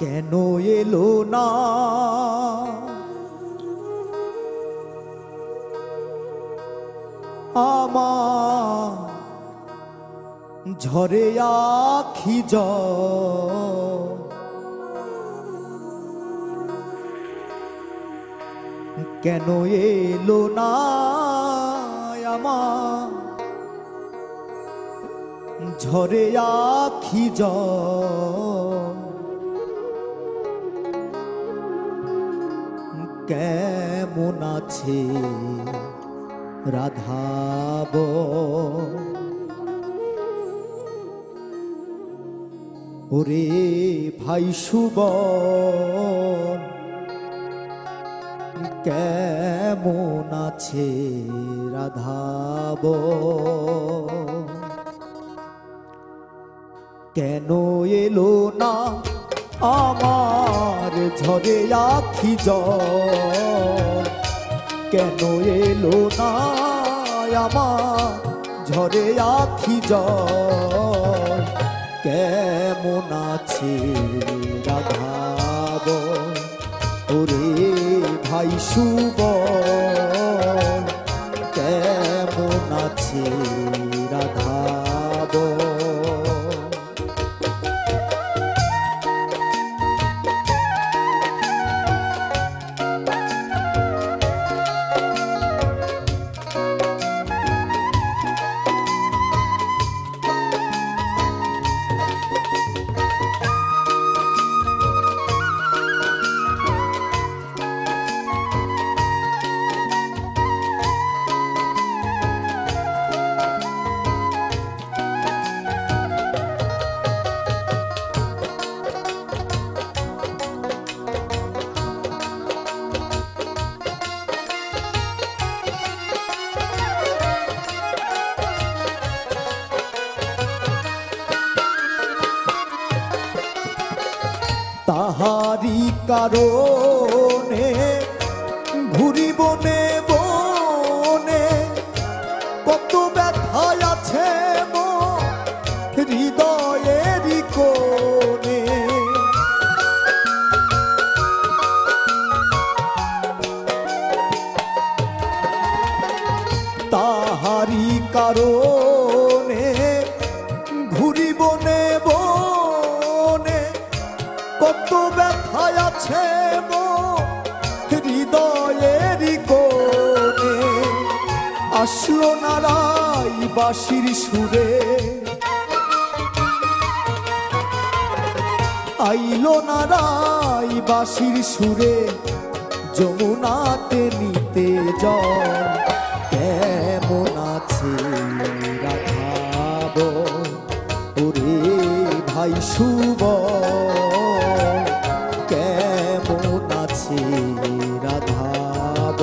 কেন এলো না আমার ঝরে আখি জল, কেন এলো না আমার ঝরে আখি জল, কেমন আছে রাধাব ওরে ভাই সুবন, কেমন আছে রাধাব, কেন এলো না আমার ঝরে আখি জল, কেন এলো না আমার ঝরে আখি জল, কেমন আছে রাধাব ওরে ভাই সুবন, কেমন আছে রাধাব। তাহারি কারণে ঘুরি বনে বনে, কত ব্যথায় আছে হৃদয়েরই কোণে, তাহারি কারণে ঘুরি বনে বনে, কত ব্যথায় আছে হৃদয়েরই কোণে, আসলো না রাই বাঁশির সুরে, আইলো না রাই বাঁশির সুরে, যমুনাতে নিতে জল, কেমন আছে রাধাব ওরে ভাই সুবন, কেমন আছে রাধাব।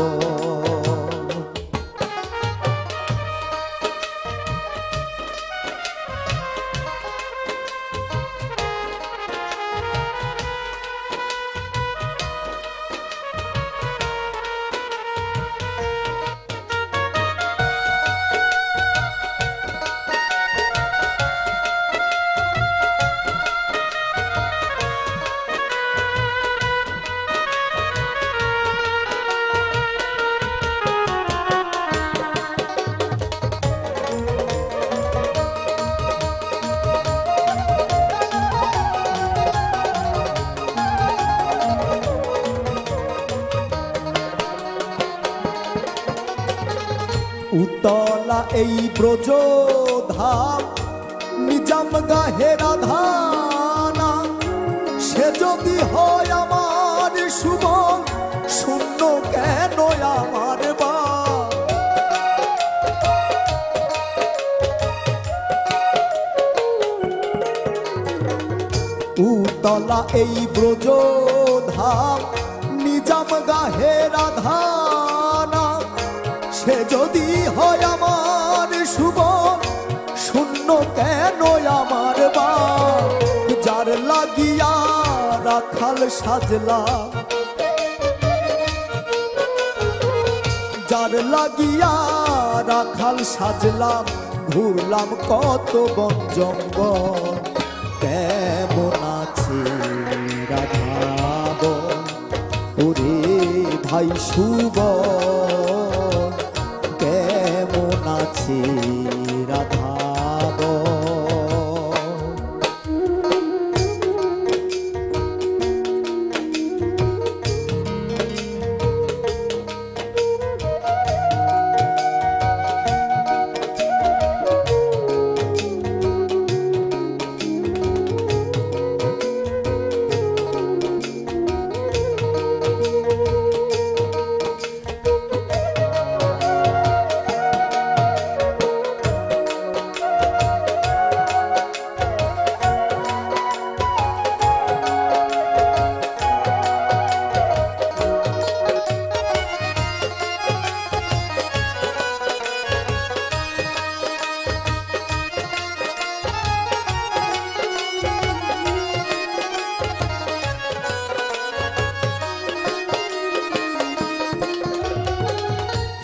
উতলা এই ব্রজ ধাম নিজাম গাহে রাধানা, সে যদি হয় আমার সুবন, শূন্য কেন আমার বা, উতলা এই ব্রজ ধাম নিজাম গাহে রাধানা, সে যদি হয় আমার সুবন, শূন্য কেন আমার বা, যার লাগিয়া রাখাল সাজলাম, যার লাগিয়া রাখাল সাজলাম, ঘুরলাম কত বন জঙ্গল, কেমন আছে রাধা ভাই সুবল কেমন আছে রাধাব।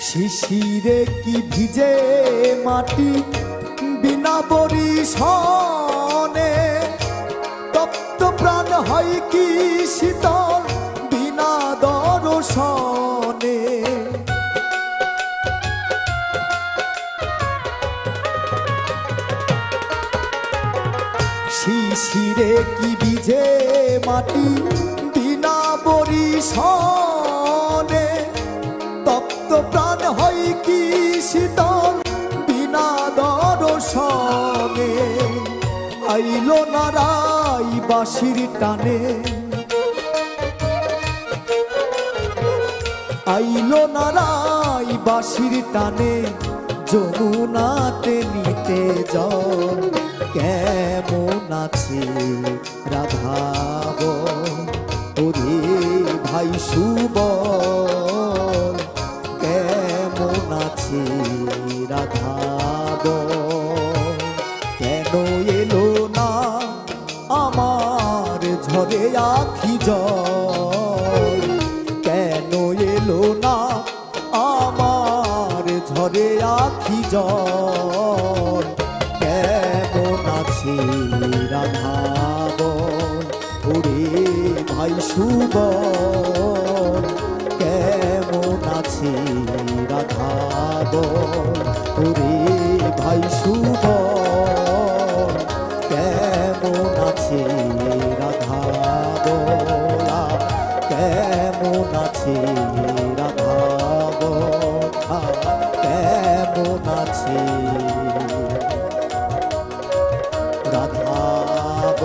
শিশিরে কি ভিজে মাটি বিনা বরিশনে, তপ্ত প্রাণ হয় কি শীতল বিনা দর্শনে। শিশিরে কি ভিজে মাটি বিনা বরিশনে, তপ্ত প্রাণ হয় কি শীতল বিনা দর্শনে। আইলো নারাই বাঁশির টানে, আইলো নারাই বাঁশির টানে, যমুনাতে নিতে জল কেমন আছে রাধাব। ওরে ভাই সুবল কেমন আছে রাধাব। কেন এলো না আমার ঝরে আখি জল, কেন এলো না আমার ঝরে আখি জল। কেমন আছে রাধাব। ওরে ভাই সুবল কেমন আছে রাধাব। ওরে ভাই সুবল কেমন আছে রাধাব। কেমন আছে রাধাব, কেমন আছে রাধাব।